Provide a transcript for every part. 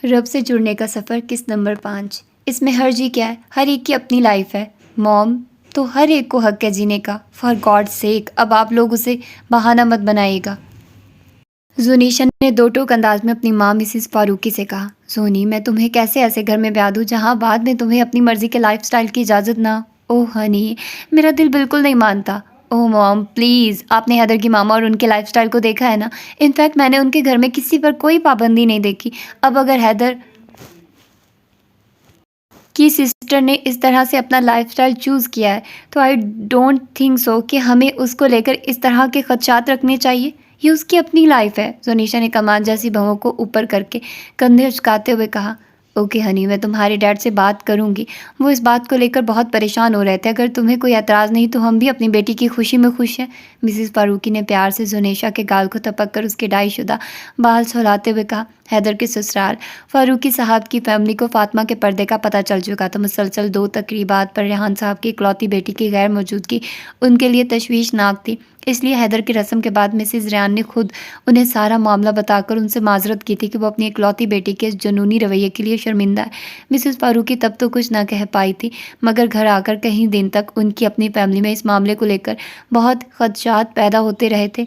رب سے جڑنے کا سفر قسط نمبر 5۔ اس میں حرج ہی کیا ہے؟ ہر ایک کی اپنی لائف ہے موم، تو ہر ایک کو حق ہے جینے کا۔ فار گاڈ سیک، اب آپ لوگ اسے بہانہ مت بنائیے گا۔ زونیشا نے دو ٹوک انداز میں اپنی ماں مسز فاروقی سے کہا۔ زونی، میں تمہیں کیسے ایسے گھر میں بیاہ دوں جہاں بعد میں تمہیں اپنی مرضی کے لائف سٹائل کی اجازت نہ؟ اوہ ہنی، میرا دل بالکل نہیں مانتا۔ اوہ موم پلیز، آپ نے حیدر کی ماما اور ان کے لائف سٹائل کو دیکھا ہے نا؟ انفیکٹ میں نے ان کے گھر میں کسی پر کوئی پابندی نہیں دیکھی۔ اب اگر حیدر کی سسٹر نے اس طرح سے اپنا لائف سٹائل چوز کیا ہے تو آئی ڈونٹ تھنک سو کہ ہمیں اس کو لے کر اس طرح کے خدشات رکھنے چاہیے۔ یہ اس کی اپنی لائف ہے۔ زونیشا نے کمان جیسی بہوؤں کو اوپر کر کے کندھے اچکاتے ہوئے کہا۔ اوکے ہنی، میں تمہارے ڈیڈ سے بات کروں گی، وہ اس بات کو لے کر بہت پریشان ہو رہے تھے۔ اگر تمہیں کوئی اعتراض نہیں تو ہم بھی اپنی بیٹی کی خوشی میں خوش ہیں۔ مسز فاروقی نے پیار سے زونیشا کے گال کو تپک کر اس کے ڈائی شدہ بال سہلاتے ہوئے کہا۔ حیدر کے سسرال فاروقی صاحب کی فیملی کو فاطمہ کے پردے کا پتہ چل چکا تھا۔ مسلسل 2 تقریبات پر ریحان صاحب کی اکلوتی بیٹی کی غیر موجودگی ان کے لیے تشویشناک تھی، اس لیے حیدر کی رسم کے بعد مسز ریحان نے خود انہیں سارا معاملہ بتا کر ان سے معذرت کی تھی کہ وہ اپنی اکلوتی بیٹی کے اس جنونی رویے کے لیے شرمندہ ہے۔ مسز فاروقی تب تو کچھ نہ کہہ پائی تھی، مگر گھر آ کر کئی دن تک ان کی اپنی فیملی میں اس معاملے کو لے کر بہت خدشات پیدا ہوتے رہے تھے۔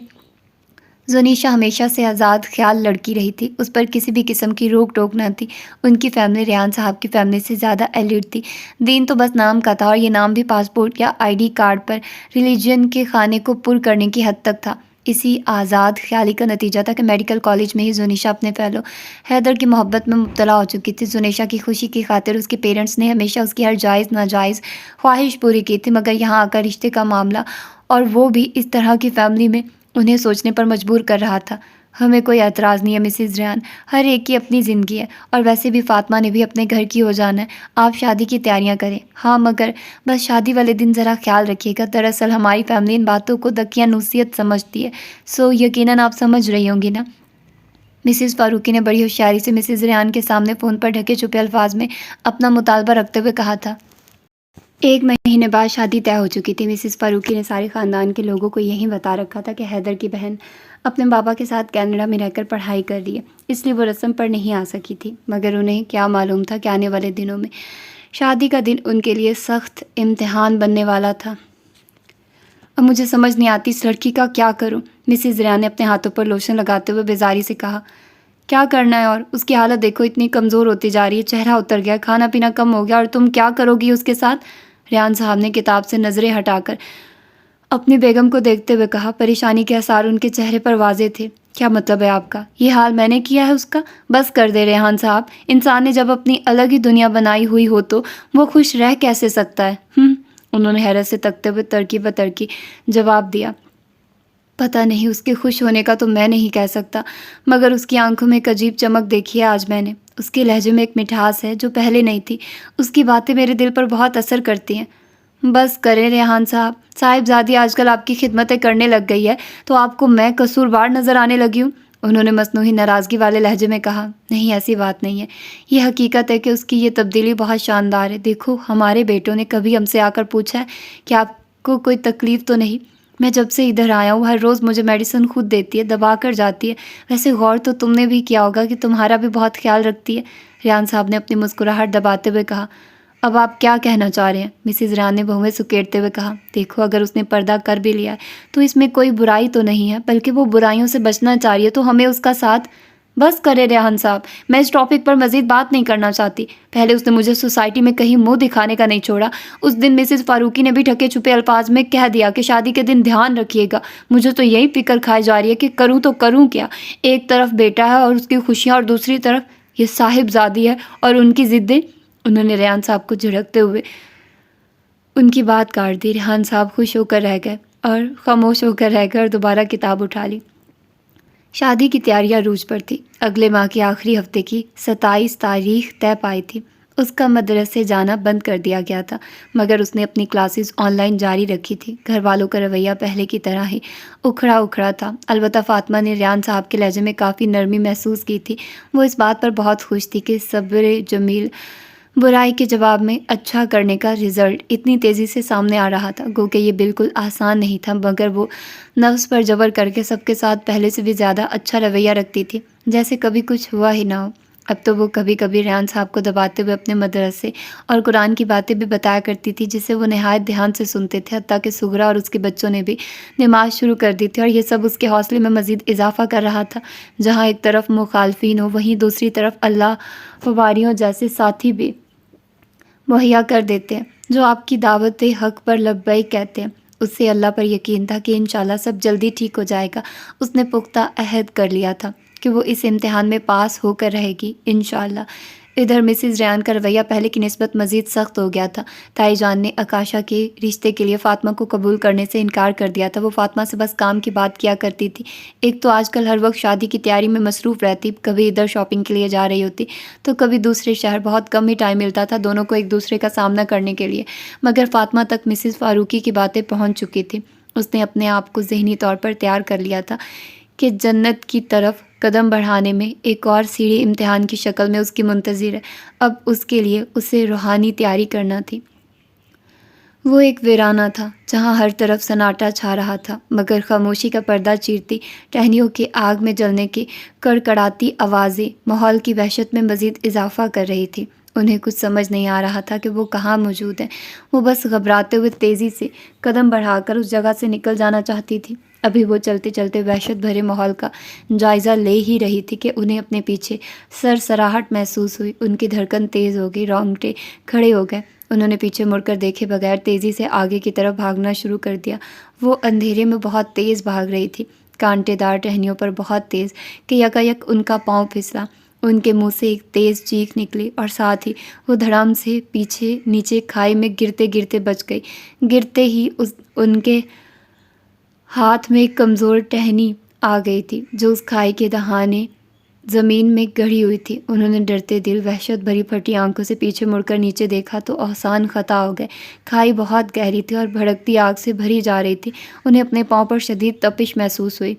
زونیشا ہمیشہ سے آزاد خیال لڑکی رہی تھی، اس پر کسی بھی قسم کی روک ٹوک نہ تھی۔ ان کی فیملی ریحان صاحب کی فیملی سے زیادہ ایلیٹ تھی۔ دین تو بس نام کا تھا، اور یہ نام بھی پاسپورٹ یا ID کارڈ پر ریلیجن کے خانے کو پر کرنے کی حد تک تھا۔ اسی آزاد خیالی کا نتیجہ تھا کہ میڈیکل کالج میں ہی زونیشا اپنے فیلو حیدر کی محبت میں مبتلا ہو چکی تھی۔ زونیشا کی خوشی کی خاطر اس کے پیرنٹس نے ہمیشہ اس کی ہر جائز ناجائز خواہش پوری کی تھی، مگر یہاں آ کر رشتے کا معاملہ، اور وہ بھی اس طرح کی فیملی میں، انہیں سوچنے پر مجبور کر رہا تھا۔ ہمیں کوئی اعتراض نہیں ہے مسز ریحان، ہر ایک کی اپنی زندگی ہے، اور ویسے بھی فاطمہ نے بھی اپنے گھر کی ہو جانا ہے۔ آپ شادی کی تیاریاں کریں۔ ہاں مگر بس شادی والے دن ذرا خیال رکھیے گا۔ دراصل ہماری فیملی ان باتوں کو دقیانوسیت سمجھتی ہے، سو یقیناً آپ سمجھ رہی ہوں گی نا؟ مسز فاروقی نے بڑی ہوشیاری سے مسز ریحان کے سامنے فون پر ڈھکے چھپے الفاظ میں اپنا مطالبہ رکھتے ہوئے کہا تھا۔ 1 مہینے بعد شادی طے ہو چکی تھی۔ مسز فاروقی نے سارے خاندان کے لوگوں کو یہی بتا رکھا تھا کہ حیدر کی بہن اپنے بابا کے ساتھ کینیڈا میں رہ کر پڑھائی کر رہی ہے، اس لیے وہ رسم پر نہیں آ سکی تھی، مگر انہیں کیا معلوم تھا کہ آنے والے دنوں میں شادی کا دن ان کے لیے سخت امتحان بننے والا تھا۔ اب مجھے سمجھ نہیں آتی اس لڑکی کا کیا کروں، مسز ریحان نے اپنے ہاتھوں پر لوشن لگاتے ہوئے بیزاری سے کہا۔ کیا کرنا ہے، اور اس کی حالت دیکھو، اتنی کمزور ہوتی جا رہی ہے، چہرہ اتر گیا، کھانا پینا کم ہو گیا، اور تم کیا کرو گی اس کے ساتھ؟ ریحان صاحب نے کتاب سے نظریں ہٹا کر اپنی بیگم کو دیکھتے ہوئے کہا۔ پریشانی کے آثار ان کے چہرے پر واضح تھے۔ کیا مطلب ہے آپ کا؟ یہ حال میں نے کیا ہے اس کا؟ بس کر دے ریحان صاحب، انسان نے جب اپنی الگ ہی دنیا بنائی ہوئی ہو تو وہ خوش رہ کیسے سکتا ہے؟ انہوں نے حیرت سے تکتے ہوئے ترکی بہ ترکی جواب دیا۔ پتہ نہیں، اس کے خوش ہونے کا تو میں نہیں کہہ سکتا، مگر اس کی آنکھوں میں ایک عجیب چمک دیکھی ہے آج میں نے، اس کے لہجے میں ایک مٹھاس ہے جو پہلے نہیں تھی، اس کی باتیں میرے دل پر بہت اثر کرتی ہیں۔ بس کریں ریحان صاحب، صاحبزادی آج کل آپ کی خدمتیں کرنے لگ گئی ہے تو آپ کو میں قصوروار نظر آنے لگی ہوں، انہوں نے مصنوعی ناراضگی والے لہجے میں کہا۔ نہیں، ایسی بات نہیں ہے، یہ حقیقت ہے کہ اس کی یہ تبدیلی بہت شاندار ہے۔ دیکھو، ہمارے بیٹوں نے کبھی ہم سے آ کر پوچھا ہے کہ آپ کو کوئی تکلیف تو نہیں؟ میں جب سے ادھر آیا ہوں ہر روز مجھے میڈیسن خود دیتی ہے، دبا کر جاتی ہے۔ ویسے غور تو تم نے بھی کیا ہوگا کہ تمہارا بھی بہت خیال رکھتی ہے، ریحان صاحب نے اپنی مسکراہٹ دباتے ہوئے کہا۔ اب آپ کیا کہنا چاہ رہے ہیں؟ مسز ریحان نے بہویں سکیڑتے ہوئے کہا۔ دیکھو، اگر اس نے پردہ کر بھی لیا ہے تو اس میں کوئی برائی تو نہیں ہے، بلکہ وہ برائیوں سے بچنا چاہ رہی ہے تو ہمیں اس کا ساتھ۔ بس کرے ریحان صاحب، میں اس ٹاپک پر مزید بات نہیں کرنا چاہتی۔ پہلے اس نے مجھے سوسائٹی میں کہیں منہ دکھانے کا نہیں چھوڑا، اس دن مسز فاروقی نے بھی ڈھکے چھپے الفاظ میں کہہ دیا کہ شادی کے دن دھیان رکھیے گا۔ مجھے تو یہی فکر کھائی جا رہی ہے کہ کروں تو کروں کیا؟ ایک طرف بیٹا ہے اور اس کی خوشیاں، اور دوسری طرف یہ صاحبزادی ہے اور ان کی ضدیں۔ انہوں نے ریحان صاحب کو جھڑکتے ہوئے ان کی بات کاٹ دی۔ ریحان صاحب خوش ہو کر رہ گئے اور خاموش ہو کر رہ گئے اور دوبارہ کتاب اٹھا لی۔ شادی کی تیاریاں عروج پر تھی۔ اگلے ماہ کے آخری ہفتے کی 27 تاریخ طے پائی تھی۔ اس کا مدرسے جانا بند کر دیا گیا تھا، مگر اس نے اپنی کلاسز آن لائن جاری رکھی تھی۔ گھر والوں کا رویہ پہلے کی طرح ہی اکھڑا اکھڑا تھا، البتہ فاطمہ نے ریحان صاحب کے لہجے میں کافی نرمی محسوس کی تھی۔ وہ اس بات پر بہت خوش تھی کہ صبر جمیل برائی کے جواب میں اچھا کرنے کا رزلٹ اتنی تیزی سے سامنے آ رہا تھا، گو کہ یہ بالکل آسان نہیں تھا، مگر وہ نفس پر جبر کر کے سب کے ساتھ پہلے سے بھی زیادہ اچھا رویہ رکھتی تھی، جیسے کبھی کچھ ہوا ہی نہ ہو۔ اب تو وہ کبھی کبھی ریحان صاحب کو دباتے ہوئے اپنے مدرسے اور قرآن کی باتیں بھی بتایا کرتی تھی، جسے وہ نہایت دھیان سے سنتے تھے، حتیٰ کہ سغرا اور اس کے بچوں نے بھی نماز شروع کر دی تھی، اور یہ سب اس کے حوصلے میں مزید اضافہ کر رہا تھا۔ جہاں ایک طرف مخالفین ہو، وہیں دوسری طرف اللہ واریوں جیسے ساتھی بھی مہیا کر دیتے ہیں جو آپ کی دعوت حق پر لبیک کہتے ہیں۔ اس سے اللہ پر یقین تھا کہ انشاءاللہ سب جلدی ٹھیک ہو جائے گا۔ اس نے پختہ عہد کر لیا تھا کہ وہ اس امتحان میں پاس ہو کر رہے گی انشاءاللہ۔ ادھر مسز ریان کا رویہ پہلے کی نسبت مزید سخت ہو گیا تھا۔ تائی جان نے آکاشا کے رشتے کے لیے فاطمہ کو قبول کرنے سے انکار کر دیا تھا۔ وہ فاطمہ سے بس کام کی بات کیا کرتی تھی۔ ایک تو آج کل ہر وقت شادی کی تیاری میں مصروف رہتی، کبھی ادھر شاپنگ کے لیے جا رہی ہوتی تو کبھی دوسرے شہر، بہت کم ہی ٹائم ملتا تھا دونوں کو ایک دوسرے کا سامنا کرنے کے لیے۔ مگر فاطمہ تک مسز فاروقی کی باتیں پہنچ چکی تھیں۔ اس نے اپنے آپ کو ذہنی طور پر تیار کر لیا تھا کہ جنت کی طرف قدم بڑھانے میں ایک اور سیڑھی امتحان کی شکل میں اس کی منتظر ہے۔ اب اس کے لیے اسے روحانی تیاری کرنا تھی۔ وہ ایک ویرانہ تھا جہاں ہر طرف سناٹا چھا رہا تھا، مگر خاموشی کا پردہ چیرتی ٹہنیوں کے آگ میں جلنے کی کڑکڑاتی آوازیں ماحول کی وحشت میں مزید اضافہ کر رہی تھی۔ انہیں کچھ سمجھ نہیں آ رہا تھا کہ وہ کہاں موجود ہیں۔ وہ بس گھبراتے ہوئے تیزی سے قدم بڑھا کر اس جگہ سے نکل جانا چاہتی تھی۔ ابھی وہ چلتے چلتے وحشت بھرے ماحول کا جائزہ لے ہی رہی تھی کہ انہیں اپنے پیچھے سرسراہٹ محسوس ہوئی۔ ان کی دھڑکن تیز ہو گئی، رونگٹے کھڑے ہو گئے۔ انہوں نے پیچھے مڑ کر دیکھے بغیر تیزی سے آگے کی طرف بھاگنا شروع کر دیا۔ وہ اندھیرے میں بہت تیز بھاگ رہی تھی، کانٹے دار ٹہنیوں پر بہت تیز کہ یکایک ان کا پاؤں پھسلا۔ ان کے منہ سے ایک تیز چیخ نکلی اور ساتھ ہی وہ دھڑام سے پیچھے نیچے کھائی میں گرتے گرتے بچ گئی۔ گرتے ہی ان کے ہاتھ میں ایک کمزور ٹہنی آ گئی تھی جو اس کھائی کے دہانے زمین میں گڑھی ہوئی تھی۔ انہوں نے ڈرتے دل، وحشت بھری پھٹی آنکھوں سے پیچھے مڑ کر نیچے دیکھا تو آسان خطا ہو گئے۔ کھائی بہت گہری تھی اور بھڑکتی آگ سے بھری جا رہی تھی۔ انہیں اپنے پاؤں پر شدید تپش محسوس ہوئی۔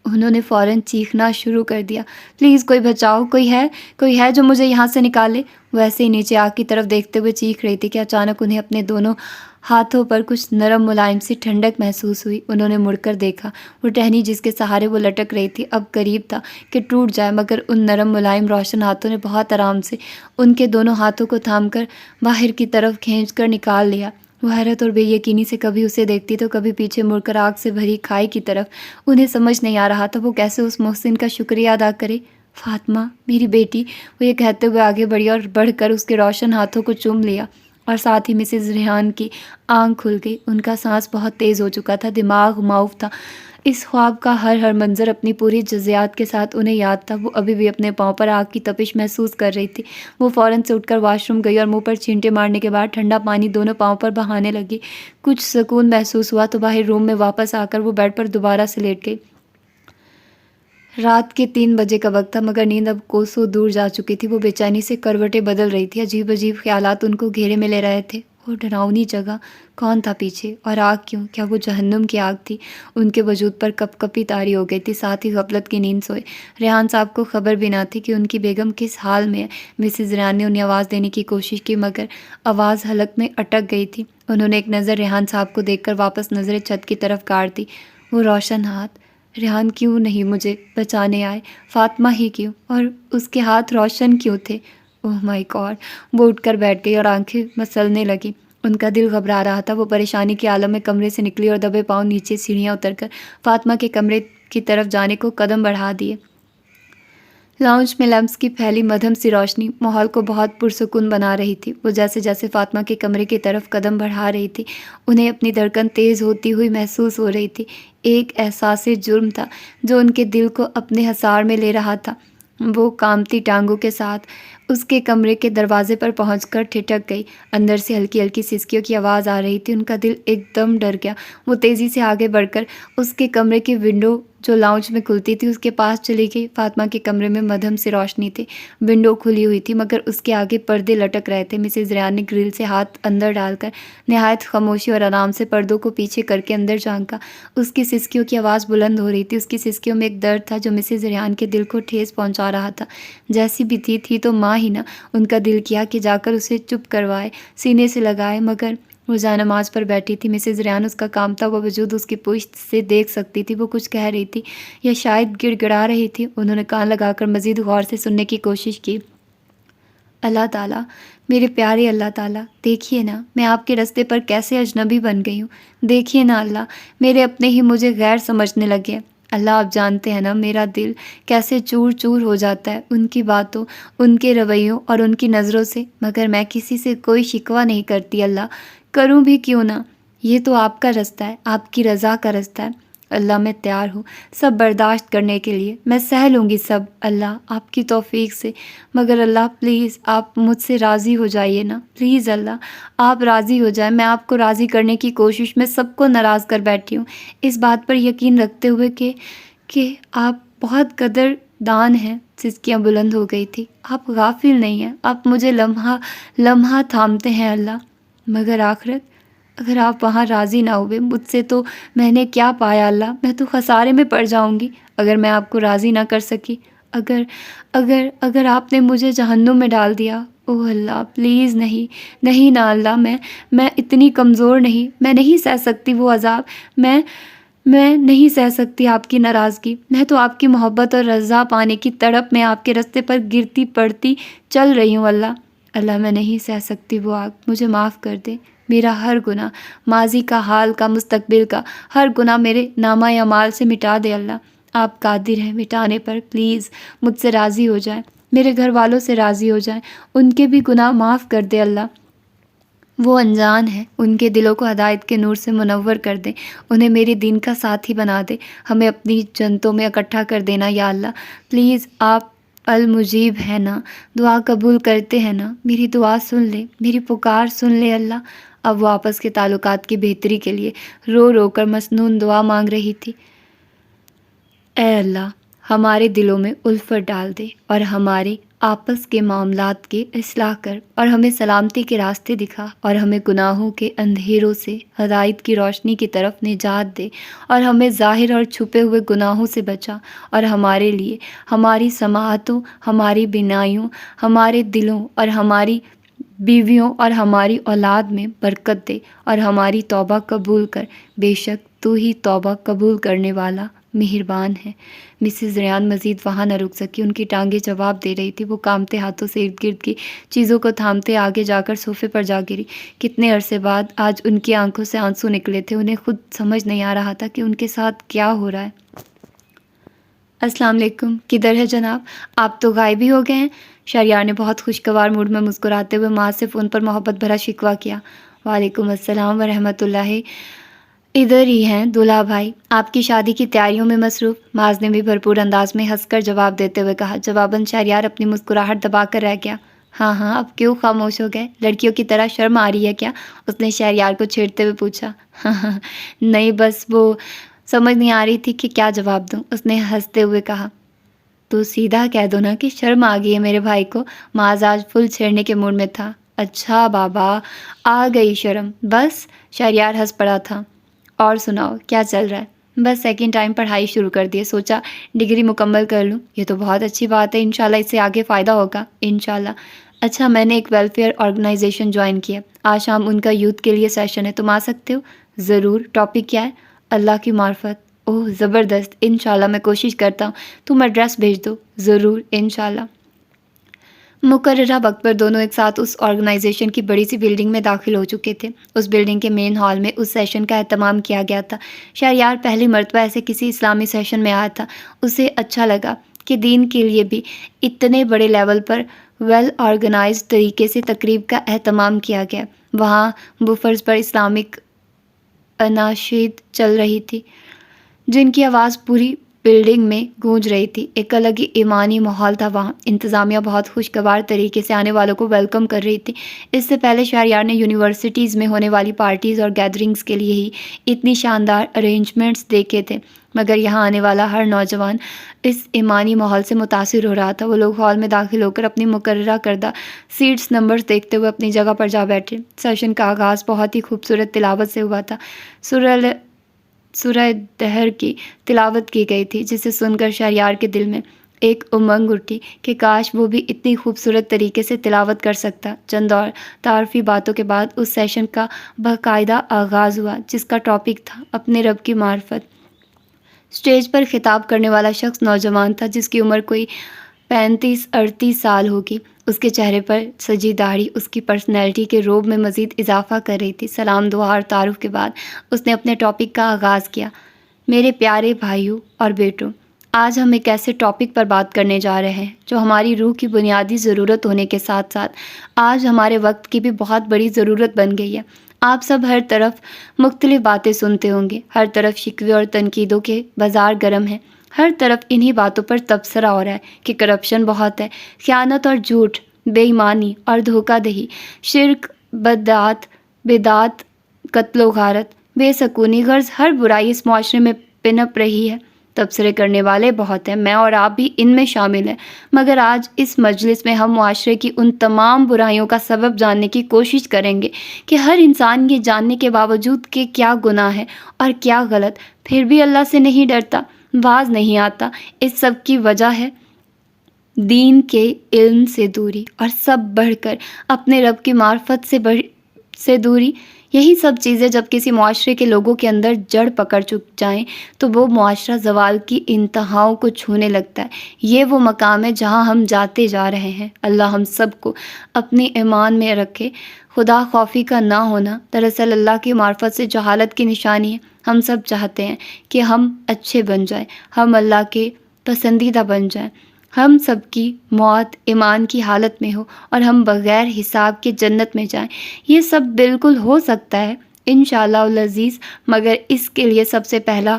انہوں نے فوراً چیخنا شروع کر دیا، پلیز کوئی بچاؤ، کوئی ہے جو مجھے یہاں سے نکالے۔ وہ ایسے ہی نیچے آگ کی طرف دیکھتے ہوئے چیخ رہی تھی کہ اچانک انہیں اپنے دونوں ہاتھوں پر کچھ نرم ملائم سی ٹھنڈک محسوس ہوئی۔ انہوں نے مڑ کر دیکھا، وہ ٹہنی جس کے سہارے وہ لٹک رہی تھی اب قریب تھا کہ ٹوٹ جائے، مگر ان نرم ملائم روشن ہاتھوں نے بہت آرام سے ان کے دونوں ہاتھوں کو تھام کر باہر کی طرف کھینچ کر نکال لیا۔ وہ حیرت اور بے یقینی سے کبھی اسے دیکھتی تو کبھی پیچھے مڑ کر آگ سے بھری کھائی کی طرف۔ انہیں سمجھ نہیں آ رہا تھا وہ کیسے اس محسن کا شکریہ ادا کرے۔ فاطمہ میری بیٹی، وہ یہ کہتے ہوئے آگے بڑھی اور بڑھ کر اس کے روشن ہاتھوں کو چوم لیا، اور ساتھ ہی مسز ریحان کی آنکھ کھل گئی۔ ان کا سانس بہت تیز ہو چکا تھا، دماغ معاف تھا۔ اس خواب کا ہر منظر اپنی پوری جزیات کے ساتھ انہیں یاد تھا۔ وہ ابھی بھی اپنے پاؤں پر آگ کی تپش محسوس کر رہی تھی۔ وہ فوراً سے اٹھ کر واش روم گئی اور منہ پر چھینٹے مارنے کے بعد ٹھنڈا پانی دونوں پاؤں پر بہانے لگی۔ کچھ سکون محسوس ہوا تو باہر روم میں واپس آ کر وہ بیڈ پر دوبارہ سے لیٹ گئی۔ رات کے 3 بجے کا وقت تھا، مگر نیند اب کوسوں دور جا چکی تھی۔ وہ بے چینی سے کروٹیں بدل رہی تھی، عجیب عجیب خیالات ان کو گھیرے میں لے رہے تھے۔ وہ ڈراؤنی جگہ، کون تھا پیچھے، اور آگ کیوں؟ کیا وہ جہنم کی آگ تھی؟ ان کے وجود پر کپ کپی طاری ہو گئی تھی، ساتھ ہی غفلت کی نیند سوئے۔ ریحان صاحب کو خبر بھی نہ تھی کہ ان کی بیگم کس حال میں ہے۔ مسز ریحان نے انہیں آواز دینے کی کوشش کی، مگر آواز حلق میں اٹک گئی تھی۔ انہوں نے ایک نظر ریحان صاحب کو دیکھ کر واپس نظریں چھت کی طرف گاڑ دی۔ وہ روشن ہاتھ، ریحان کیوں نہیں مجھے بچانے آئے؟ فاطمہ ہی کیوں؟ اور اس کے ہاتھ روشن کیوں تھے؟ اوہ مائی گاڈ! وہ اٹھ کر بیٹھ گئی اور آنکھیں مسلنے لگی۔ ان کا دل گھبرا رہا تھا۔ وہ پریشانی کے عالم میں کمرے سے نکلی اور دبے پاؤں نیچے سیڑھیاں اتر کر فاطمہ کے کمرے کی طرف جانے کو قدم بڑھا دیے۔ لاؤنج میں لیمپس کی پھیلی مدھم سی روشنی ماحول کو بہت پرسکون بنا رہی تھی۔ وہ جیسے جیسے فاطمہ کے کمرے کی طرف قدم بڑھا رہی تھی، انہیں اپنی دھڑکن تیز ہوتی ہوئی محسوس ہو رہی تھی۔ ایک احساس جرم تھا جو ان کے دل کو اپنے حصار میں لے رہا تھا۔ وہ کامتی ٹانگوں کے ساتھ اس کے کمرے کے دروازے پر پہنچ کر ٹھٹک گئی۔ اندر سے ہلکی ہلکی سسکیوں کی آواز آ رہی تھی۔ ان کا دل ایک دم ڈر گیا۔ وہ تیزی سے آگے بڑھ کر اس کے کمرے کی ونڈو جو لاؤنج میں کھلتی تھی اس کے پاس چلی گئی۔ فاطمہ کے کمرے میں مدھم سی روشنی تھی، ونڈو کھلی ہوئی تھی، مگر اس کے آگے پردے لٹک رہے تھے۔ مسز ریان نے گرل سے ہاتھ اندر ڈال کر نہایت خاموشی اور آرام سے پردوں کو پیچھے کر کے اندر جھانکا۔ اس کی سسکیوں کی آواز بلند ہو رہی تھی۔ اس کی سسکیوں میں ایک درد تھا جو مسز ریان کے دل کو ٹھیس پہنچا رہا تھا۔ جیسی بھی تھی تو ماں ہی نہ، ان کا دل کیا کہ جا کر اسے چپ کروائے، سینے سے لگائے، مگر وہ جائے نماز پر بیٹھی تھی، مسز ریان اس کا کام تھا باوجود اس کی پشت سے دیکھ سکتی تھی وہ کچھ کہہ رہی تھی یا شاید گڑ گڑا رہی تھی۔ انہوں نے کان لگا کر مزید غور سے سننے کی کوشش کی۔ اللہ تعالیٰ، میرے پیارے اللہ تعالیٰ، دیکھیے نا میں آپ کے راستے پر کیسے اجنبی بن گئی ہوں، دیکھیے نا اللہ، میرے اپنے ہی مجھے غیر سمجھنے لگے ہیں۔ اللہ آپ جانتے ہیں نا میرا دل کیسے چور چور ہو جاتا ہے ان کی باتوں، ان کے رویوں اور ان کی نظروں سے، مگر میں کسی سے کوئی شکوہ نہیں کرتی اللہ، کروں بھی کیوں نہ، یہ تو آپ کا رستہ ہے، آپ کی رضا کا رستہ ہے۔ اللہ میں تیار ہوں سب برداشت کرنے کے لیے، میں سہ لوں گی سب اللہ آپ کی توفیق سے، مگر اللہ پلیز آپ مجھ سے راضی ہو جائیے نا، پلیز اللہ آپ راضی ہو جائیں۔ میں آپ کو راضی کرنے کی کوشش میں سب کو ناراض کر بیٹھی ہوں، اس بات پر یقین رکھتے ہوئے کہ آپ بہت قدر دان ہیں۔ سسکیاں بلند ہو گئی تھی۔ آپ غافل نہیں ہیں، آپ مجھے لمحہ لمحہ تھامتے ہیں اللہ، مگر آخرت اگر آپ وہاں راضی نہ ہوئے مجھ سے تو میں نے کیا پایا اللہ، میں تو خسارے میں پڑ جاؤں گی اگر میں آپ کو راضی نہ کر سکی، اگر آپ نے مجھے جہنم میں ڈال دیا، اوہ اللہ پلیز نہیں نہیں نا اللہ، میں اتنی کمزور نہیں، میں نہیں سہ سکتی وہ عذاب، میں نہیں سہ سکتی آپ کی ناراضگی، میں تو آپ کی محبت اور رضا پانے کی تڑپ میں آپ کے راستے پر گرتی پڑتی چل رہی ہوں اللہ میں نہیں سہ سکتی وہ آگ، مجھے معاف کر دے، میرا ہر گناہ، ماضی کا، حال کا، مستقبل کا، ہر گناہ میرے نامہ اعمال سے مٹا دے اللہ، آپ قادر ہیں مٹانے پر، پلیز مجھ سے راضی ہو جائیں، میرے گھر والوں سے راضی ہو جائیں، ان کے بھی گناہ معاف کر دے اللہ، وہ انجان ہیں، ان کے دلوں کو ہدایت کے نور سے منور کر دیں، انہیں میرے دین کا ساتھی بنا دے، ہمیں اپنی جنتوں میں اکٹھا کر دینا یا اللہ، پلیز آپ المجیب ہے نا، دعا قبول کرتے ہیں نا، میری دعا سن لے، میری پکار سن لے اللہ۔ اب وہ آپس کے تعلقات کی بہتری کے لیے رو رو کر مسنون دعا مانگ رہی تھی۔ اے اللہ ہمارے دلوں میں الفت ڈال دے اور ہمارے آپس کے معاملات کی اصلاح کر اور ہمیں سلامتی کے راستے دکھا اور ہمیں گناہوں کے اندھیروں سے ہدایت کی روشنی کی طرف نجات دے اور ہمیں ظاہر اور چھپے ہوئے گناہوں سے بچا اور ہمارے لیے ہماری سماعتوں، ہماری بینائیوں، ہمارے دلوں اور ہماری بیویوں اور ہماری اولاد میں برکت دے اور ہماری توبہ قبول کر، بے شک تو ہی توبہ قبول کرنے والا مہربان ہے۔ مسز ریان مزید وہاں نہ رک سکی، ان کی ٹانگیں جواب دے رہی تھی، وہ کامتے ہاتھوں سے ارد گرد کی چیزوں کو تھامتے آگے جا کر صوفے پر جا گری۔ کتنے عرصے بعد آج ان کی آنکھوں سے آنسو نکلے تھے، انہیں خود سمجھ نہیں آ رہا تھا کہ ان کے ساتھ کیا ہو رہا ہے۔ السلام علیکم، کدھر ہے جناب؟ آپ تو غائب ہی ہو گئے ہیں۔ شہریار نے بہت خوشگوار موڈ میں مسکراتے ہوئے معاذ سے فون پر محبت بھرا شکوہ کیا۔ وعلیکم السلام ورحمۃ اللہ، ادھر ہی ہیں دلہا بھائی، آپ کی شادی کی تیاریوں میں مصروف، معاذ نے بھی بھرپور انداز میں ہنس کر جواب دیتے ہوئے کہا۔ جواباً شہریار اپنی مسکراہٹ دبا کر رہ گیا۔ ہاں اب کیوں خاموش ہو گئے؟ لڑکیوں کی طرح شرم آ رہی ہے کیا؟ اس نے شہریار کو چھیڑتے ہوئے پوچھا۔ ہاں نہیں، بس وہ سمجھ نہیں آ رہی تھی کہ کیا جواب دوں، اس نے ہنستے ہوئے کہا۔ تو سیدھا کہہ دو نا کہ شرم آ گئی ہے میرے بھائی کو۔ معاذ آج فل چھیڑنے کے موڈ میں تھا۔ اچھا بابا، آ گئی شرم، بس؟ شہریار ہنس پڑا تھا۔ اور سناؤ کیا چل رہا ہے؟ بس سیکنڈ ٹائم پڑھائی شروع کر دی ہے، سوچا ڈگری مکمل کر لوں۔ یہ تو بہت اچھی بات ہے، انشاءاللہ اس سے آگے فائدہ ہوگا انشاءاللہ۔ اچھا، میں نے ایک ویلفیئر آرگنائزیشن جوائن کیا، آج شام ان کا یوتھ کے لیے سیشن ہے، تم آ سکتے ہو؟ ضرور، ٹاپک کیا ہے؟ اللہ کی معرفت۔ اوہ زبردست، انشاءاللہ میں کوشش کرتا ہوں، تم ایڈریس بھیج دو۔ ضرور انشاءاللہ۔ مقررہ وقت پر دونوں ایک ساتھ اس آرگنائزیشن کی بڑی سی بلڈنگ میں داخل ہو چکے تھے۔ اس بلڈنگ کے مین ہال میں اس سیشن کا اہتمام کیا گیا تھا۔ شہریار پہلی مرتبہ ایسے کسی اسلامی سیشن میں آیا تھا۔ اسے اچھا لگا کہ دین کے لیے بھی اتنے بڑے لیول پر ویل آرگنائزڈ طریقے سے تقریب کا اہتمام کیا گیا۔ وہاں بفرز پر اسلامک اناشید چل رہی تھی جن کی آواز پوری بلڈنگ میں گونج رہی تھی۔ ایک الگ ہی ایمانی ماحول تھا وہاں۔ انتظامیہ بہت خوشگوار طریقے سے آنے والوں کو ویلکم کر رہی تھی۔ اس سے پہلے شہریار نے یونیورسٹیز میں ہونے والی پارٹیز اور گیدرنگز کے لیے ہی اتنی شاندار ارینجمنٹس دیکھے تھے، مگر یہاں آنے والا ہر نوجوان اس ایمانی ماحول سے متاثر ہو رہا تھا۔ وہ لوگ ہال میں داخل ہو کر اپنی مقررہ کردہ سیٹس نمبرز دیکھتے ہوئے اپنی جگہ پر جا بیٹھے۔ سیشن کا آغاز بہت ہی خوبصورت تلاوت سے ہوا تھا۔ سورہ دہر کی تلاوت کی گئی تھی، جسے سن کر شہریار کے دل میں ایک امنگ اٹھی کہ کاش وہ بھی اتنی خوبصورت طریقے سے تلاوت کر سکتا۔ چند اور تعارفی باتوں کے بعد اس سیشن کا باقاعدہ آغاز ہوا، جس کا ٹاپک تھا اپنے رب کی معرفت۔ اسٹیج پر خطاب کرنے والا شخص نوجوان تھا، جس کی عمر کوئی 35-38 سال ہوگی۔ اس کے چہرے پر سجی داڑھی اس کی پرسنالٹی کے روب میں مزید اضافہ کر رہی تھی۔ سلام، دعا اور تعارف کے بعد اس نے اپنے ٹاپک کا آغاز کیا۔ میرے پیارے بھائیوں اور بیٹوں، آج ہم ایک ایسے ٹاپک پر بات کرنے جا رہے ہیں جو ہماری روح کی بنیادی ضرورت ہونے کے ساتھ ساتھ آج ہمارے وقت کی بھی بہت بڑی ضرورت بن گئی ہے۔ آپ سب ہر طرف مختلف باتیں سنتے ہوں گے، ہر طرف شکوے اور تنقیدوں کے بازار گرم ہیں، ہر طرف انہی باتوں پر تبصرہ ہو رہا ہے کہ کرپشن بہت ہے، خیانت اور جھوٹ، بے ایمانی اور دھوکہ دہی، شرک، بدعت، قتل و غارت، بے سکونی، غرض ہر برائی اس معاشرے میں پنپ رہی ہے۔ تبصرے کرنے والے بہت ہیں، میں اور آپ بھی ان میں شامل ہیں، مگر آج اس مجلس میں ہم معاشرے کی ان تمام برائیوں کا سبب جاننے کی کوشش کریں گے کہ ہر انسان یہ جاننے کے باوجود کہ کیا گناہ ہے اور کیا غلط، پھر بھی اللہ سے نہیں ڈرتا، باز نہیں آتا۔ اس سب کی وجہ ہے دین کے علم سے دوری، اور سب بڑھ کر اپنے رب کی معرفت سے دوری۔ یہی سب چیزیں جب کسی معاشرے کے لوگوں کے اندر جڑ پکڑ چک جائیں تو وہ معاشرہ زوال کی انتہاؤں کو چھونے لگتا ہے۔ یہ وہ مقام ہے جہاں ہم جاتے جا رہے ہیں۔ اللہ ہم سب کو اپنے ایمان میں رکھے۔ خدا خوفی کا نہ ہونا دراصل اللہ کی معرفت سے جہالت کی نشانی ہے۔ ہم سب چاہتے ہیں کہ ہم اچھے بن جائیں، ہم اللہ کے پسندیدہ بن جائیں، ہم سب کی موت ایمان کی حالت میں ہو اور ہم بغیر حساب کے جنت میں جائیں۔ یہ سب بالکل ہو سکتا ہے انشاءاللہ العزیز، مگر اس کے لیے سب سے پہلا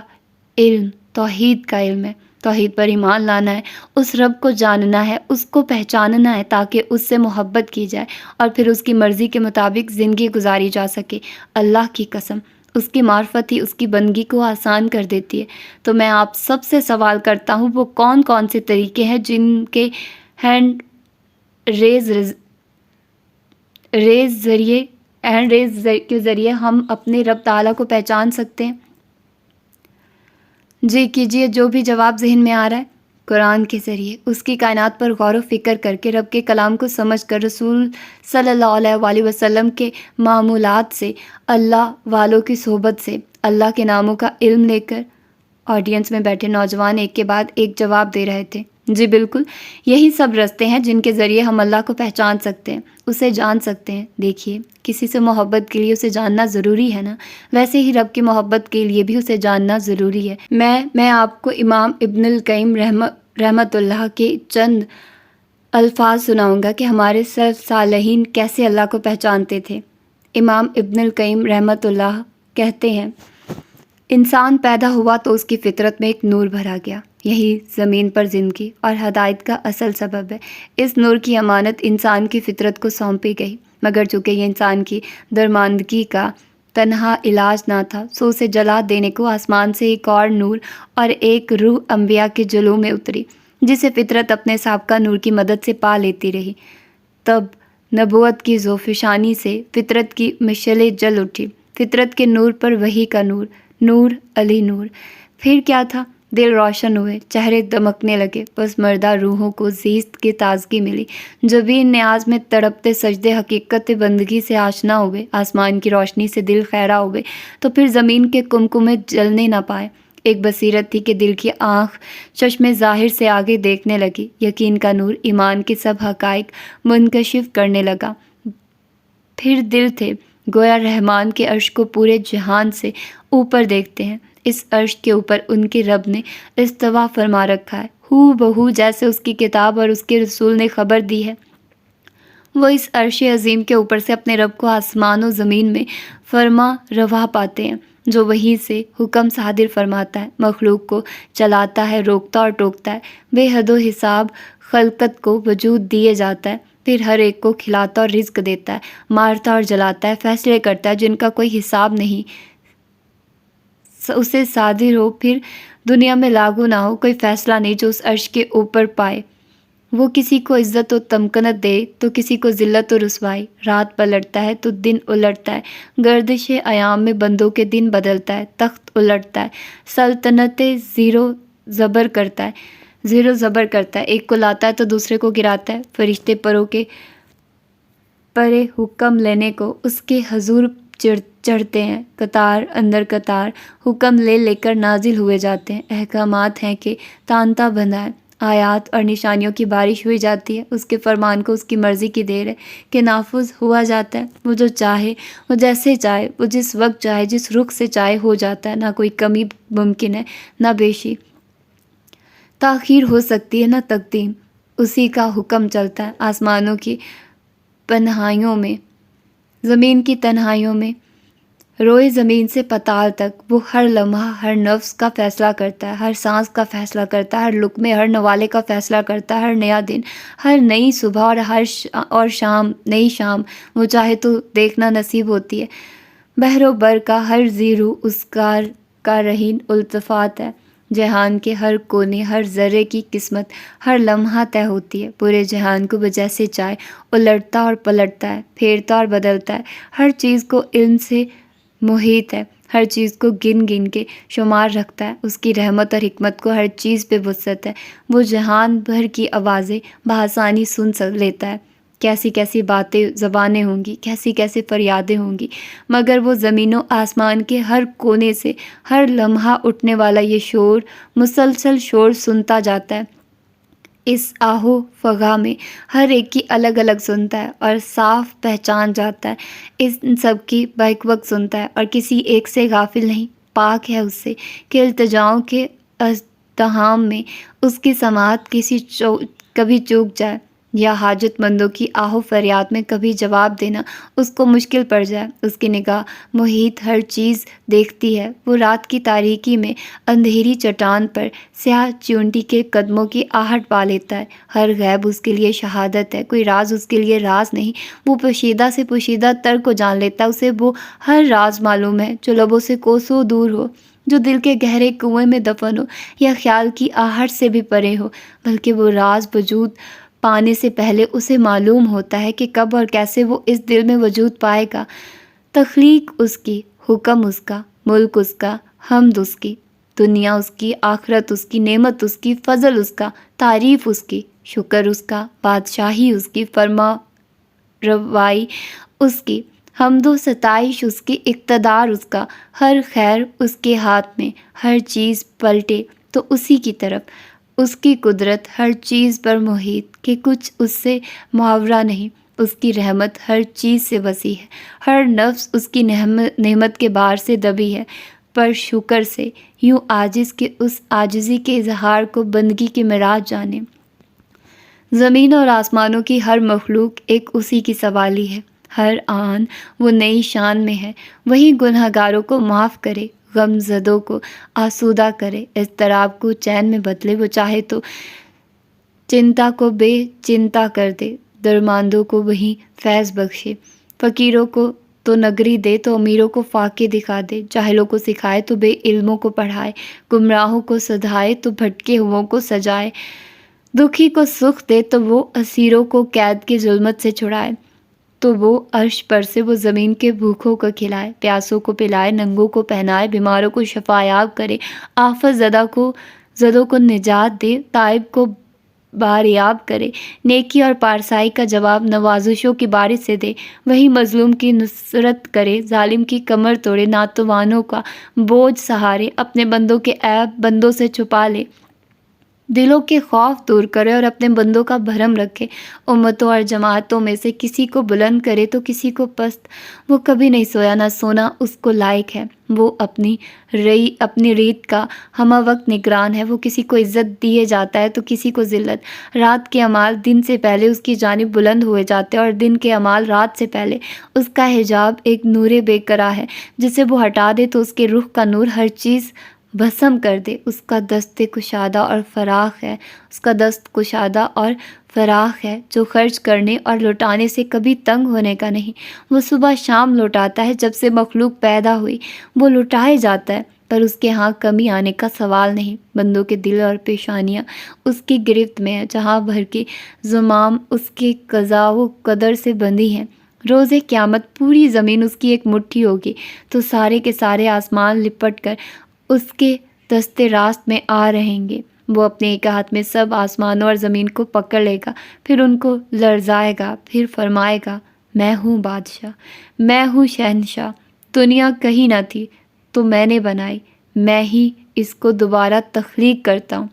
علم توحید کا علم ہے۔ توحید پر ایمان لانا ہے، اس رب کو جاننا ہے، اس کو پہچاننا ہے تاکہ اس سے محبت کی جائے اور پھر اس کی مرضی کے مطابق زندگی گزاری جا سکے۔ اللہ کی قسم، اس کی معرفت ہی اس کی بندگی کو آسان کر دیتی ہے۔ تو میں آپ سب سے سوال کرتا ہوں، وہ کون کون سے طریقے ہیں جن کے ہینڈ ریز کے ذریعے ہم اپنے رب تعالیٰ کو پہچان سکتے ہیں؟ جی کیجئے، جو بھی جواب ذہن میں آ رہا ہے۔ قرآن کے ذریعے، اس کی کائنات پر غور و فکر کر کے، رب کے کلام کو سمجھ کر، رسول صلی اللہ علیہ وآلہ وسلم کے معمولات سے، اللہ والوں کی صحبت سے، اللہ کے ناموں کا علم لے کر۔ آڈینس میں بیٹھے نوجوان ایک کے بعد ایک جواب دے رہے تھے۔ جی بالکل، یہی سب راستے ہیں جن کے ذریعے ہم اللہ کو پہچان سکتے ہیں، اسے جان سکتے ہیں۔ دیکھیے، کسی سے محبت کے لیے اسے جاننا ضروری ہے نا، ویسے ہی رب کی محبت کے لیے بھی اسے جاننا ضروری ہے۔ میں آپ کو امام ابن القیم رحمۃ اللہ کے چند الفاظ سناؤں گا کہ ہمارے سلف صالحین کیسے اللہ کو پہچانتے تھے۔ امام ابن القیم رحمۃ اللہ کہتے ہیں، انسان پیدا ہوا تو اس کی فطرت میں ایک نور بھرا گیا، یہی زمین پر زندگی اور ہدایت کا اصل سبب ہے۔ اس نور کی امانت انسان کی فطرت کو سونپی گئی، مگر چونکہ یہ انسان کی درماندگی کا تنہا علاج نہ تھا، سو اسے جلا دینے کو آسمان سے ایک اور نور اور ایک روح انبیاء کے جلوہ میں اتری، جسے فطرت اپنے سابقہ نور کی مدد سے پا لیتی رہی۔ تب نبوت کی ذوفشانی سے فطرت کی مشعلیں جل اٹھی، فطرت کے نور پر وحی کا نور، نور علی نور۔ پھر کیا تھا؟ دل روشن ہوئے، چہرے دمکنے لگے، پس مردہ روحوں کو زیست کی تازگی ملی، جبین نیاز میں تڑپتے سجدے حقیقت بندگی سے آشنا ہوئے، آسمان کی روشنی سے دل خیرہ ہوئے، تو پھر زمین کے کمکمے جلنے نہ پائے۔ ایک بصیرت تھی کہ دل کی آنکھ چشم ظاہر سے آگے دیکھنے لگی، یقین کا نور ایمان کے سب حقائق منکشف کرنے لگا۔ پھر دل تھے، گویا رحمان کے عرش کو پورے جہان سے اوپر دیکھتے ہیں، اس عرش کے اوپر ان کے رب نے استوا فرما رکھا ہے، ہو بہو جیسے اس کی کتاب اور اس کے رسول نے خبر دی ہے۔ وہ اس عرش عظیم کے اوپر سے اپنے رب کو آسمان و زمین میں فرما روا پاتے ہیں، جو وہی سے حکم صادر فرماتا ہے، مخلوق کو چلاتا ہے، روکتا اور ٹوکتا ہے، بے حد و حساب خلقت کو وجود دیے جاتا ہے، پھر ہر ایک کو کھلاتا اور رزق دیتا ہے، مارتا اور جلاتا ہے، فیصلے کرتا ہے جن کا کوئی حساب نہیں اسے صادر ہو، پھر دنیا میں لاگو نہ ہو کوئی فیصلہ نہیں جو اس عرش کے اوپر پائے۔ وہ کسی کو عزت و تمکنت دے تو کسی کو ذلت و رسوائی، رات پلٹتا ہے تو دن الٹتا ہے، گردش ایام میں بندوں کے دن بدلتا ہے، تخت الٹتا ہے، سلطنتیں زیر و زبر کرتا ہے، زیر و زبر کرتا ہے، ایک کو لاتا ہے تو دوسرے کو گراتا ہے۔ فرشتے پروں کے پرے حکم لینے کو اس کے حضور چڑھتے ہیں، قطار اندر قطار حکم لے لے کر نازل ہوئے جاتے ہیں۔ احکامات ہیں کہ تانتا بندھا ہے، آیات اور نشانیوں کی بارش ہوئی جاتی ہے۔ اس کے فرمان کو اس کی مرضی کی دیر ہے کہ نافذ ہوا جاتا ہے۔ وہ جو چاہے، وہ جیسے چاہے، وہ جس وقت چاہے، جس رخ سے چاہے ہو جاتا ہے۔ نہ کوئی کمی ممکن ہے، نہ بیشی، تاخیر ہو سکتی ہے، نہ تقدیم۔ اسی کا حکم چلتا ہے۔ آسمانوں کی پنہائیوں میں، زمین کی تنہائیوں میں، روئے زمین سے پتال تک، وہ ہر لمحہ ہر نفس کا فیصلہ کرتا ہے، ہر سانس کا فیصلہ کرتا ہے، ہر لقمے، ہر نوالے کا فیصلہ کرتا ہے، ہر نیا دن، ہر نئی صبح اور شام، نئی شام وہ چاہے تو دیکھنا نصیب ہوتی ہے۔ بحر و بر کا ہر زیرو اس کا رہین التفات ہے۔ جہان کے ہر کونے، ہر ذرے کی قسمت ہر لمحہ طے ہوتی ہے۔ پورے جہان کو وہ جیسے چاہے الٹتا اور پلٹتا ہے، پھیرتا اور بدلتا ہے۔ ہر چیز کو علم سے محیط ہے، ہر چیز کو گن گن کے شمار رکھتا ہے۔ اس کی رحمت اور حکمت کو ہر چیز پہ وسعت ہے۔ وہ جہان بھر کی آوازیں بآسانی سن لیتا ہے۔ کیسی کیسی باتیں، زبانیں ہوں گی، کیسی کیسی فریادیں ہوں گی، مگر وہ زمین و آسمان کے ہر کونے سے ہر لمحہ اٹھنے والا یہ شور، مسلسل شور سنتا جاتا ہے۔ اس آہو فغاں میں ہر ایک کی الگ الگ سنتا ہے اور صاف پہچان جاتا ہے۔ ان سب کی بیک وقت سنتا ہے اور کسی ایک سے غافل نہیں، پاک ہے اس سے کہ التجاؤں کے ازدحام میں اس کی سماعت کبھی چوک جائے، یا حاجت مندوں کی آہو فریاد میں کبھی جواب دینا اس کو مشکل پڑ جائے۔ اس کی نگاہ محیط ہر چیز دیکھتی ہے۔ وہ رات کی تاریکی میں اندھیری چٹان پر سیاہ چیونٹی کے قدموں کی آہٹ پا لیتا ہے۔ ہر غیب اس کے لیے شہادت ہے، کوئی راز اس کے لیے راز نہیں۔ وہ پوشیدہ سے پوشیدہ تر کو جان لیتا ہے۔ اسے وہ ہر راز معلوم ہے جو لبوں سے کوسوں دور ہو، جو دل کے گہرے کنویں میں دفن ہو، یا خیال کی آہٹ سے بھی پرے ہو۔ بلکہ وہ راز وجود پانے سے پہلے اسے معلوم ہوتا ہے کہ کب اور کیسے وہ اس دل میں وجود پائے گا۔ تخلیق اس کی، حکم اس کا، ملک اس کا، حمد اس کی، دنیا اس کی، آخرت اس کی، نعمت اس کی، فضل اس کا، تعریف اس کی، شکر اس کا، بادشاہی اس کی، فرما روائی اس کی، حمد و ستائش اس کی، اقتدار اس کا، ہر خیر اس کے ہاتھ میں، ہر چیز پلٹے تو اسی کی طرف، اس کی قدرت ہر چیز پر محیط کہ کچھ اس سے محاورہ نہیں۔ اس کی رحمت ہر چیز سے وسیع ہے، ہر نفس اس کی نعمت کے بار سے دبی ہے، پر شکر سے یوں عاجز کہ اس عاجزی کے اظہار کو بندگی کی معراج جانے۔ زمین اور آسمانوں کی ہر مخلوق ایک اسی کی سوالی ہے، ہر آن وہ نئی شان میں ہے۔ وہی گناہ گاروں کو معاف کرے، غم زدوں کو آسودہ کرے، اضطراب کو چین میں بدلے۔ وہ چاہے تو چنتا کو بے چنتا کر دے، درماندوں کو وہی فیض بخشے، فقیروں کو تو نگری دے تو امیروں کو فاقے دکھا دے، جاہلوں کو سکھائے تو بے علموں کو پڑھائے، گمراہوں کو سدھائے تو بھٹکے ہوئوں کو سجائے، دکھی کو سکھ دے تو وہ اسیروں کو قید کی ظلمت سے چھڑائے، تو وہ عرش پر سے وہ زمین کے بھوکھوں کو کھلائے، پیاسوں کو پلائے، ننگوں کو پہنائے، بیماروں کو شفایاب کرے، آفت زدوں کو نجات دے، تائب کو باریاب کرے، نیکی اور پارسائی کا جواب نوازشوں کی بارش سے دے۔ وہی مظلوم کی نصرت کرے، ظالم کی کمر توڑے، ناتوانوں کا بوجھ سہارے، اپنے بندوں کے عیب بندوں سے چھپا لے، دلوں کے خوف دور کرے اور اپنے بندوں کا بھرم رکھے، امتوں اور جماعتوں میں سے کسی کو بلند کرے تو کسی کو پست۔ وہ کبھی نہیں سویا، نہ سونا اس کو لائق ہے۔ وہ اپنی ریت کا ہمہ وقت نگران ہے۔ وہ کسی کو عزت دیے جاتا ہے تو کسی کو ذلت۔ رات کے اعمال دن سے پہلے اس کی جانب بلند ہوئے جاتے ہیں اور دن کے اعمال رات سے پہلے۔ اس کا حجاب ایک نور بے قرار ہے، جسے وہ ہٹا دے تو اس کے رخ کا نور ہر چیز بھسم کر دے۔ اس کا دست کشادہ اور فراخ ہے، جو خرچ کرنے اور لوٹانے سے کبھی تنگ ہونے کا نہیں۔ وہ صبح شام لوٹاتا ہے، جب سے مخلوق پیدا ہوئی وہ لوٹائے جاتا ہے، پر اس کے ہاں کمی آنے کا سوال نہیں۔ بندوں کے دل اور پیشانیاں اس کی گرفت میں ہیں، جہاں بھر کے زمام اس کے قضاء و قدر سے بندھی ہیں۔ روز قیامت پوری زمین اس کی ایک مٹھی ہوگی تو سارے کے سارے آسمان لپٹ کر اس کے دست راست میں آ رہیں گے۔ وہ اپنے ایک ہاتھ میں سب آسمانوں اور زمین کو پکڑ لے گا، پھر ان کو لرزائے گا، پھر فرمائے گا، میں ہوں بادشاہ، میں ہوں شہنشاہ، دنیا کہیں نہ تھی تو میں نے بنائی، میں ہی اس کو دوبارہ تخلیق کرتا ہوں۔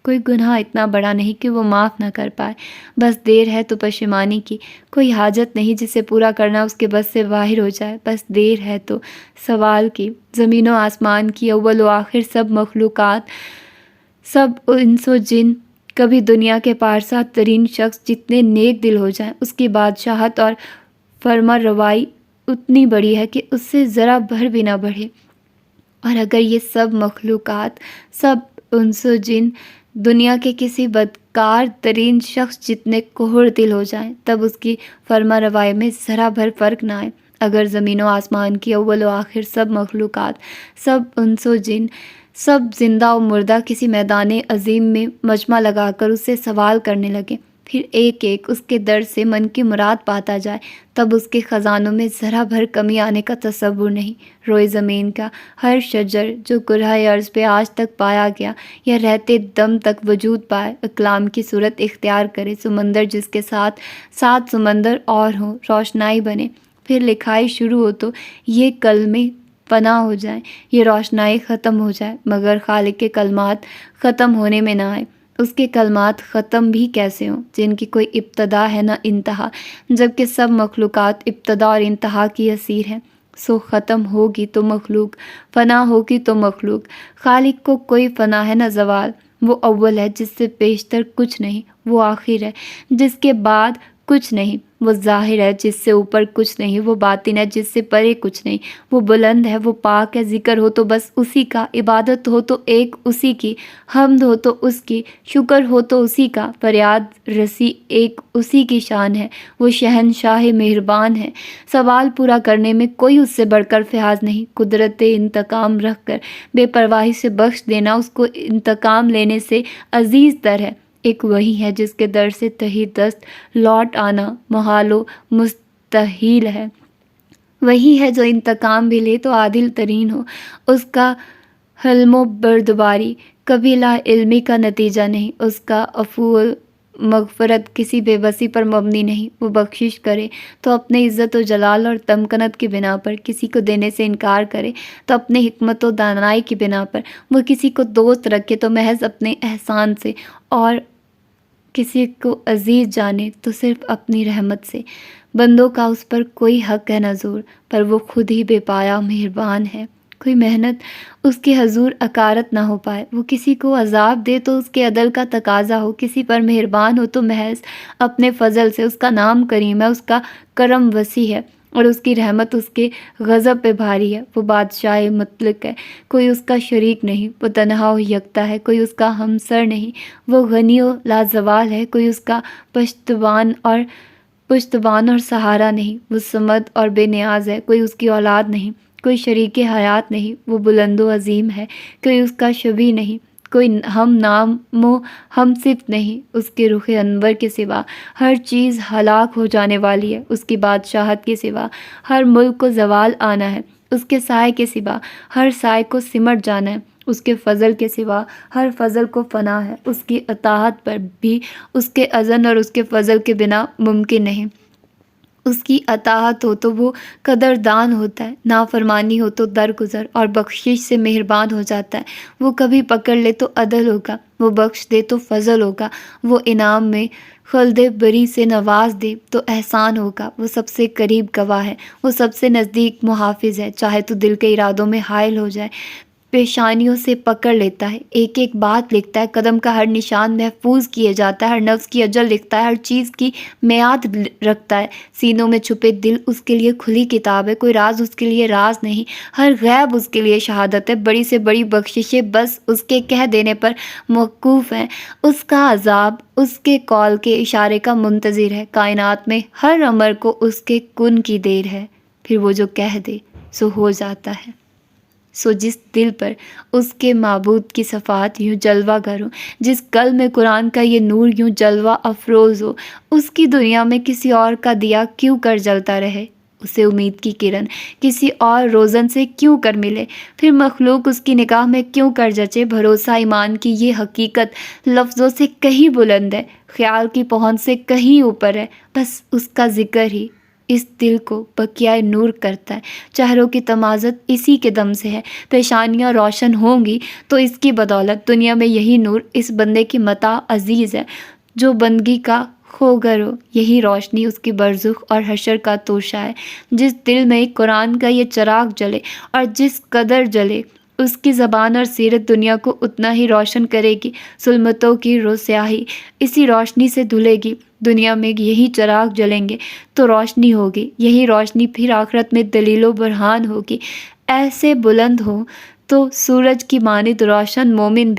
کوئی گناہ اتنا بڑا نہیں کہ وہ معاف نہ کر پائے، بس دیر ہے تو پشیمانی کی، کوئی حاجت نہیں جسے پورا کرنا اس کے بس سے باہر ہو جائے، بس دیر ہے تو سوال کی۔ زمین و آسمان کی اول و آخر سب مخلوقات، سب انس و جن، کبھی دنیا کے پارسا ترین شخص جتنے نیک دل ہو جائیں، اس کی بادشاہت اور فرما روائی اتنی بڑی ہے کہ اس سے ذرا بھر بھی نہ بڑھے۔ اور اگر یہ سب مخلوقات، سب انس و جن دنیا کے کسی بدکار ترین شخص جتنے کوہر دل ہو جائیں، تب اس کی فرما روائی میں ذرا بھر فرق نہ آئے۔ اگر زمین و آسمان کی اول و آخر سب مخلوقات، سب انس و جن، سب زندہ و مردہ کسی میدان عظیم میں مجمع لگا کر اس سے سوال کرنے لگے، پھر ایک ایک اس کے در سے من کی مراد پاتا جائے، تب اس کے خزانوں میں ذرا بھر کمی آنے کا تصور نہیں۔ روئے زمین کا ہر شجر جو کرۂ ارض پہ آج تک پایا گیا یا رہتے دم تک وجود پائے، اقلام کی صورت اختیار کرے، سمندر جس کے ساتھ 7 سمندر اور ہوں، روشنائی بنے، پھر لکھائی شروع ہو تو یہ کلمے فنا ہو جائیں، یہ روشنائی ختم ہو جائے، مگر خالق کے کلمات ختم ہونے میں نہ آئے۔ اس کے کلمات ختم بھی کیسے ہوں جن کی کوئی ابتدا ہے نہ انتہا، جبکہ سب مخلوقات ابتدا اور انتہا کی اسیر ہیں۔ سو ختم ہوگی تو مخلوق، فنا ہوگی تو مخلوق، خالق کو کوئی فنا ہے نہ زوال۔ وہ اول ہے جس سے پیشتر کچھ نہیں، وہ آخر ہے جس کے بعد کچھ نہیں، وہ ظاہر ہے جس سے اوپر کچھ نہیں، وہ باطن ہے جس سے پرے کچھ نہیں، وہ بلند ہے، وہ پاک ہے، ذکر ہو تو بس اسی کا، عبادت ہو تو ایک اسی کی، حمد ہو تو اس کی، شکر ہو تو اسی کا، فریاد رسی ایک اسی کی شان ہے، وہ شہنشاہ مہربان ہے، سوال پورا کرنے میں کوئی اس سے بڑھ کر فیاض نہیں، قدرت انتقام رکھ کر بے پرواہی سے بخش دینا اس کو انتقام لینے سے عزیز تر ہے۔ ایک وہی ہے جس کے در سے تہی دست لوٹ آنا محال و مستحیل ہے، وہی ہے جو انتقام بھی لے تو عادل ترین ہو، اس کا حلم و بردباری کبھی لا علمی کا نتیجہ نہیں، اس کا عفو و مغفرت کسی بے بسی پر مبنی نہیں، وہ بخشش کرے تو اپنے عزت و جلال اور تمکنت کی بنا پر، کسی کو دینے سے انکار کرے تو اپنے حکمت و دانائی کی بنا پر، وہ کسی کو دوست رکھے تو محض اپنے احسان سے، اور کسی کو عزیز جانے تو صرف اپنی رحمت سے۔ بندوں کا اس پر کوئی حق ہے نہ زور، پر وہ خود ہی بے پایا مہربان ہے، کوئی محنت اس کے حضور اکارت نہ ہو پائے۔ وہ کسی کو عذاب دے تو اس کے عدل کا تقاضا ہو، کسی پر مہربان ہو تو محض اپنے فضل سے۔ اس کا نام کریم ہے، اس کا کرم وسیع ہے، اور اس کی رحمت اس کے غضب پہ بھاری ہے۔ وہ بادشاہ مطلق ہے، کوئی اس کا شریک نہیں، وہ تنہا و یکتا ہے، کوئی اس کا ہمسر نہیں، وہ غنی و لازوال ہے، کوئی اس کا پشتبان اور سہارا نہیں، وہ صمد اور بے نیاز ہے، کوئی اس کی اولاد نہیں، کوئی شریک حیات نہیں، وہ بلند و عظیم ہے، کوئی اس کا شبیہ نہیں، کوئی ہم نام و ہم صفت نہیں، اس کے رخ انور کے سوا ہر چیز ہلاک ہو جانے والی ہے، اس کی بادشاہت کے سوا ہر ملک کو زوال آنا ہے، اس کے سائے کے سوا ہر سائے کو سمٹ جانا ہے، اس کے فضل کے سوا ہر فضل کو فنا ہے، اس کی اطاعت پر بھی اس کے اذن اور اس کے فضل کے بنا ممکن نہیں۔ اس کی اطاعت ہو تو وہ قدردان ہوتا ہے، نافرمانی ہو تو درگزر اور بخشش سے مہربان ہو جاتا ہے۔ وہ کبھی پکڑ لے تو عدل ہوگا، وہ بخش دے تو فضل ہوگا، وہ انعام میں خلد بری سے نواز دے تو احسان ہوگا، وہ سب سے قریب گواہ ہے، وہ سب سے نزدیک محافظ ہے، چاہے تو دل کے ارادوں میں حائل ہو جائے، پیشانیوں سے پکڑ لیتا ہے، ایک ایک بات لکھتا ہے، قدم کا ہر نشان محفوظ کیے جاتا ہے، ہر نفس کی اجل لکھتا ہے، ہر چیز کی میعاد رکھتا ہے، سینوں میں چھپے دل اس کے لیے کھلی کتاب ہے، کوئی راز اس کے لیے راز نہیں، ہر غیب اس کے لیے شہادت ہے، بڑی سے بڑی بخششیں بس اس کے کہہ دینے پر موقوف ہیں، اس کا عذاب اس کے قول کے اشارے کا منتظر ہے، کائنات میں ہر امر کو اس کے کن کی دیر ہے، پھر وہ جو کہہ دے سو ہو جاتا ہے۔ سو جس دل پر اس کے معبود کی صفات یوں جلوہ گر ہوں، جس قلب میں قرآن کا یہ نور یوں جلوہ افروز ہو، اس کی دنیا میں کسی اور کا دیا کیوں کر جلتا رہے، اسے امید کی کرن کسی اور روزن سے کیوں کر ملے، پھر مخلوق اس کی نگاہ میں کیوں کر جچے۔ بھروسہ ایمان کی یہ حقیقت لفظوں سے کہیں بلند ہے، خیال کی پہنچ سے کہیں اوپر ہے، بس اس کا ذکر ہی اس دل کو بقیہ نور کرتا ہے۔ چہروں کی تمازت اسی کے دم سے ہے، پیشانیاں روشن ہوں گی تو اس کی بدولت۔ دنیا میں یہی نور اس بندے کی متاع عزیز ہے جو بندگی کا خوگر ہو، یہی روشنی اس کی برزخ اور حشر کا توشہ ہے۔ جس دل میں قرآن کا یہ چراغ جلے اور جس قدر جلے، اس کی زبان اور سیرت دنیا کو اتنا ہی روشن کرے گی۔ ظلمتوں کی روسیاہی اسی روشنی سے دھلے گی۔ دنیا میں یہی چراغ جلیں گے تو روشنی ہوگی، یہی روشنی پھر آخرت میں دلیل و برہان ہوگی۔ ایسے بلند ہو تو سورج کی مانند روشن مومن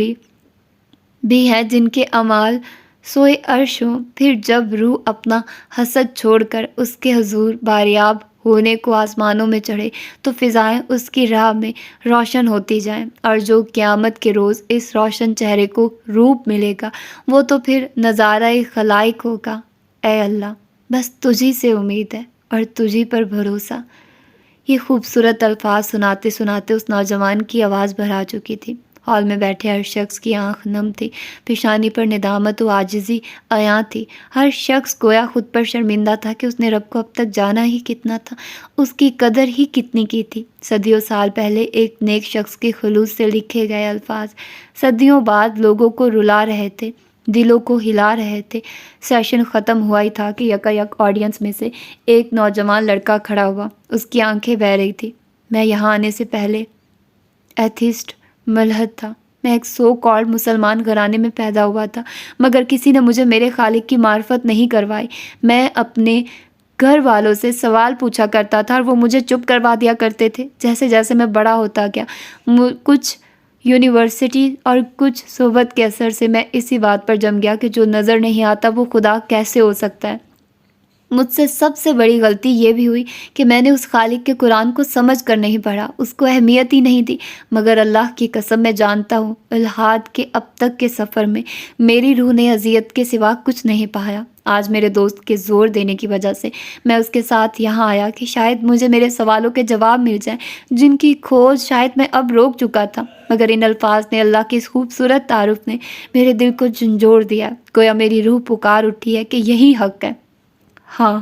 بھی ہے جن کے اعمال سوئے عرش ہوں۔ پھر جب روح اپنا حسد چھوڑ کر اس کے حضور باریاب ہونے کو آسمانوں میں چڑھے تو فضائیں اس کی راہ میں روشن ہوتی جائیں، اور جو قیامت کے روز اس روشن چہرے کو روپ ملے گا وہ تو پھر نظارہ خلائق ہوگا۔ اے اللہ، بس تجھی سے امید ہے اور تجھی پر بھروسہ۔ یہ خوبصورت الفاظ سناتے سناتے اس نوجوان کی آواز بھرا چکی تھی۔ ہال میں بیٹھے ہر شخص کی آنکھ نم تھی، پیشانی پر ندامت و عاجزی عیاں تھی۔ ہر شخص گویا خود پر شرمندہ تھا کہ اس نے رب کو اب تک جانا ہی کتنا تھا، اس کی قدر ہی کتنی کی تھی۔ صدیوں سال پہلے ایک نیک شخص کے خلوص سے لکھے گئے الفاظ صدیوں بعد لوگوں کو رلا رہے تھے، دلوں کو ہلا رہے تھے۔ سیشن ختم ہوا ہی تھا کہ یکایک آڈینس میں سے ایک نوجوان لڑکا کھڑا ہوا۔ اس کی آنکھیں بہہ رہی تھی۔ میں یہاں آنے سے پہلے ایتھیسٹ ملحد تھا۔ میں ایک سو کالڈ مسلمان گھرانے میں پیدا ہوا تھا، مگر کسی نے مجھے میرے خالق کی معرفت نہیں کروائی۔ میں اپنے گھر والوں سے سوال پوچھا کرتا تھا اور وہ مجھے چپ کروا دیا کرتے تھے۔ جیسے جیسے میں بڑا ہوتا گیا، کچھ یونیورسٹی اور کچھ صحبت کے اثر سے میں اسی بات پر جم گیا کہ جو نظر نہیں آتا وہ خدا کیسے ہو سکتا ہے۔ مجھ سے سب سے بڑی غلطی یہ بھی ہوئی کہ میں نے اس خالق کے قرآن کو سمجھ کر نہیں پڑھا، اس کو اہمیت ہی نہیں دی۔ مگر اللہ کی قسم میں جانتا ہوں، الحاد کے اب تک کے سفر میں میری روح نے اذیت کے سوا کچھ نہیں پایا۔ آج میرے دوست کے زور دینے کی وجہ سے میں اس کے ساتھ یہاں آیا کہ شاید مجھے میرے سوالوں کے جواب مل جائیں جن کی کھوج شاید میں اب روک چکا تھا۔ مگر ان الفاظ نے، اللہ کی اس خوبصورت تعارف نے میرے دل کو جھنجھوڑ دیا۔ گویا میری روح پکار اٹھی ہے کہ یہی حق ہے۔ ہاں،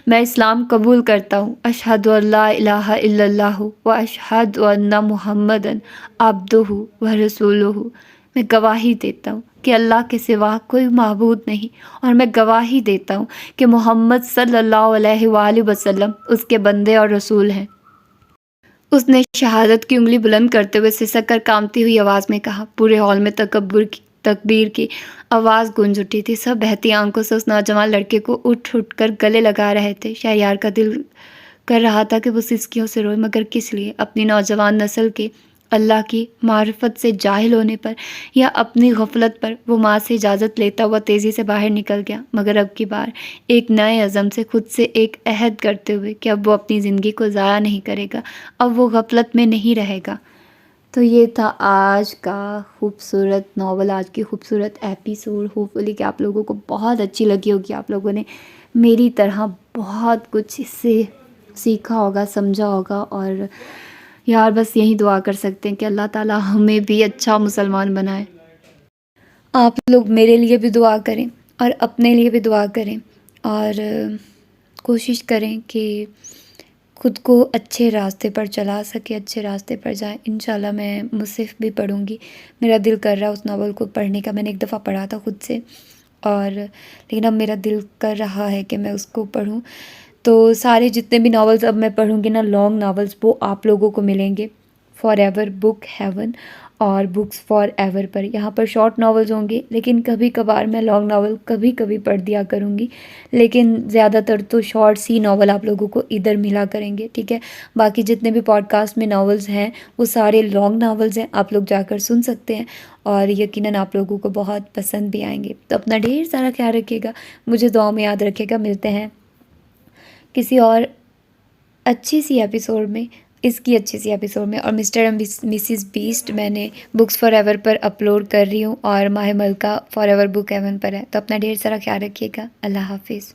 میں اسلام قبول کرتا ہوں۔ اشہد ان لا الہ الا اللہ و اشہد ان محمدً عبدہ و رسولہ۔ میں گواہی دیتا ہوں کہ اللہ کے سوا کوئی معبود نہیں، اور میں گواہی دیتا ہوں کہ محمد صلی اللہ علیہ وآلہ وسلم اس کے بندے اور رسول ہیں۔ اس نے شہادت کی انگلی بلند کرتے ہوئے سسک کر کانپتی ہوئی آواز میں کہا۔ پورے ہال میں تکبیر کی آواز گونج اٹھی تھی۔ سب بہتی آنکھوں سے اس نوجوان لڑکے کو اٹھ کر گلے لگا رہے تھے۔ شہریار کا دل کر رہا تھا کہ وہ سسکیوں سے روئے، مگر کس لیے؟ اپنی نوجوان نسل کے اللہ کی معرفت سے جاہل ہونے پر یا اپنی غفلت پر وہ ماں سے اجازت لیتا ہوا تیزی سے باہر نکل گیا، مگر اب کی بار ایک نئے عزم سے خود سے ایک عہد کرتے ہوئے کہ اب وہ اپنی زندگی کو ضائع نہیں کرے گا، اب وہ غفلت میں نہیں رہے گا۔ تو یہ تھا آج کا خوبصورت ناول، آج کی خوبصورت ایپیسوڈ۔ ہوپ فلی کہ آپ لوگوں کو بہت اچھی لگی ہوگی، آپ لوگوں نے میری طرح بہت کچھ اس سے سیکھا ہوگا، سمجھا ہوگا، اور یار بس یہی دعا کر سکتے ہیں کہ اللہ تعالیٰ ہمیں بھی اچھا مسلمان بنائے۔ آپ لوگ میرے لیے بھی دعا کریں اور اپنے لیے بھی دعا کریں، اور کوشش کریں کہ خود کو اچھے راستے پر چلا سکے، اچھے راستے پر جائیں۔ انشاءاللہ میں مصحف بھی پڑھوں گی، میرا دل کر رہا ہے اس ناول کو پڑھنے کا۔ میں نے ایک دفعہ پڑھا تھا خود سے، اور لیکن اب میرا دل کر رہا ہے کہ میں اس کو پڑھوں۔ تو سارے جتنے بھی ناولز اب میں پڑھوں گی نا، لانگ ناولز، وہ آپ لوگوں کو ملیں گے فار ایور بک ہیون اور بکس فار ایور پر۔ یہاں پر شارٹ ناولز ہوں گے، لیکن کبھی کبھار میں لانگ ناول کبھی کبھی پڑھ دیا کروں گی، لیکن زیادہ تر تو شارٹس ہی ناول آپ لوگوں کو ادھر ملا کریں گے، ٹھیک ہے؟ باقی جتنے بھی پوڈ کاسٹ میں ناولز ہیں وہ سارے لانگ ناولز ہیں، آپ لوگ جا کر سن سکتے ہیں، اور یقیناً آپ لوگوں کو بہت پسند بھی آئیں گے۔ تو اپنا ڈھیر سارا خیال رکھیے گا، مجھے دعاؤں میں یاد رکھے گا۔ ملتے ہیں کسی اور اچھی سی ایپیسوڈ میں، اس کی اچھی سی ایپیسوڈ میں۔ اور مسٹر اینڈ مسز بیسٹ میں نے books for ever per upload کر رہی ہوں، اور ماہ ملکہ فار ایور بک ہیون پر ہے۔ تو اپنا ڈھیر سارا خیال رکھیے گا۔ اللہ حافظ۔